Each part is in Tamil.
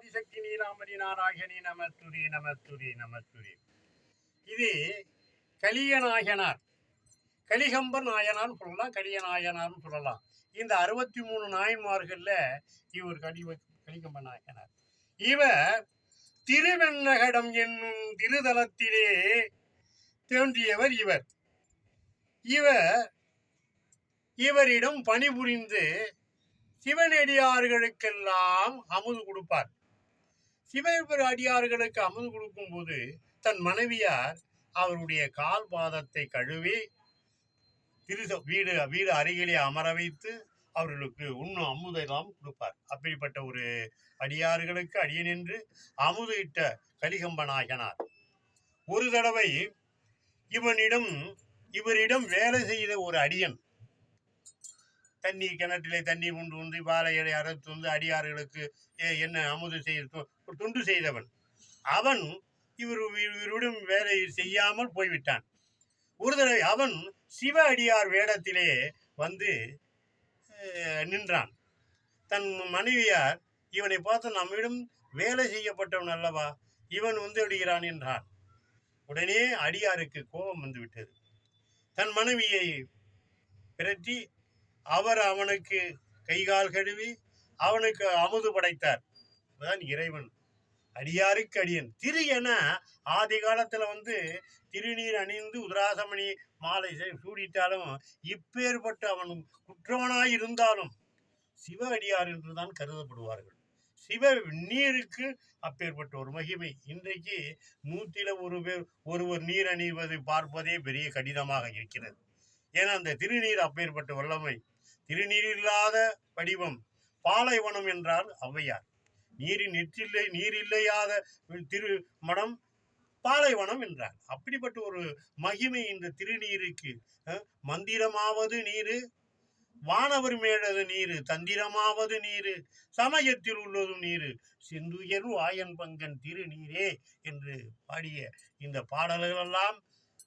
ஆதிசக்தி நீலாம்பரி நாராயணி நமஸ்துதி நமஸ்துதி நமஸ்துதி. இது கலிய நாயனார், கலிகம்ப நாயனார்னு சொல்லலாம், கலிய நாயனார்னு சொல்லலாம். இந்த 63 நாயன்மார்கள்ல இவர் கலிகம்ப நாயனார். இவர் திருவெண்ணகடம் என்னும் திருதலத்திலே தோன்றியவர். இவரிடம் பணிபுரிந்து சிவனடியார்களுக்கெல்லாம் அமுது கொடுப்பார். சிவபெரு அடியார்களுக்கு அமுது கொடுக்கும் போது தன் மனைவியார் அவருடைய கால் பாதத்தை கழுவி வீடு அருகிலே அமர வைத்து அவர்களுக்கு உண்ணும் அமுதெல்லாம் கொடுப்பார். அப்படிப்பட்ட ஒரு அடியார்களுக்கு அடியன் என்று அமுது இட்ட கலிகம்ப நாயனார். ஒரு தடவை இவரிடம் வேலை செய்த ஒரு அடியன் கிணற்றிலே தண்ணீர் உண்டு வாழைகளை அறுத்து வந்து அடியார்களுக்கு என்ன அமுது தொண்டு செய்தவன். அவன் இவரிடம் வேலை செய்யாமல் போய்விட்டான். ஒரு தடவை அவன் சிவ அடியார் வேடத்திலே வந்து நின்றான். தன் மனைவியார் இவனை பார்த்து நம்மிடம் வேலை செய்யப்பட்டவன் அல்லவா, இவன் வந்து விடுகிறான் என்றான். உடனே அடியாருக்கு கோபம் வந்து விட்டது. தன் மனைவியை பிரட்டி அவனுக்கு கைகால் கழுவி அவனுக்கு அமுது படைத்தார். அதுதான் இறைவன். அடியாருக்கு அடியன். திரு என ஆதி காலத்துல திருநீர் அணிந்து உதராசமணி மாலை சூடிட்டாலும் இப்பேற்பட்ட அவன் குற்றவனாய் இருந்தாலும் சிவ அடியார் என்றுதான் கருதப்படுவார்கள். சிவ நீருக்கு அப்பேற்பட்ட ஒரு மகிமை. இன்றைக்கு 100 ஒருவர் நீர் அணிவதை பார்ப்பதே பெரிய கடினமாக இருக்கிறது. ஏன்னா அந்த திருநீர் அப்பேற்பட்ட வல்லமை. திருநீர் இல்லாத வடிவம் பாலைவனம் என்றால் ஔவையார். நீர் இல்லையாத திருமணம் பாலைவனம் என்றார். அப்படிப்பட்ட ஒரு மகிமை இந்த திருநீருக்கு. மந்திரமாவது நீரு, வானவர் மேலது நீரு, தந்திரமாவது நீரு, சமயத்தில் உள்ளதும் நீரு, செந்துயர் வாயன் பங்கன் திருநீரே என்று பாடிய இந்த பாடல்களெல்லாம்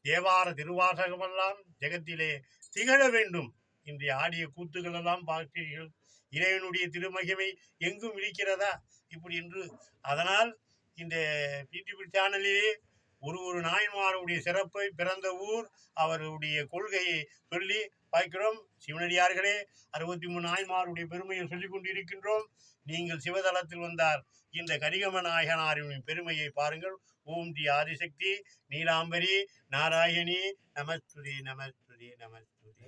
தேவார திருவாசகமெல்லாம் ஜெகத்திலே திகழ வேண்டும். இன்றைய ஆடிய கூத்துக்கள் எல்லாம் பார்க்கிறீர்கள். இறைவனுடைய திருமகிமை எங்கும் இருக்கிறதா இப்படி என்று. அதனால் இந்த பிடிபி சேனலிலே ஒரு நாயன்மாருடைய சிறப்பை, பிறந்த ஊர், அவருடைய கொள்கையை சொல்லி பார்க்கிறோம். சிவனடியார்களே 63 நாயன்மாருடைய பெருமையை சொல்லிக் கொண்டிருக்கின்றோம். நீங்கள் சிவதலத்தில் வந்தார் இந்த கலிகம்ப நாயனாரின் பெருமையை பாருங்கள். ஓம் ஸ்ரீ ஆதிசக்தி நீலாம்பரி நாராயணி நமஸ்துதி நமஸ்துதி நமஸ்துதி.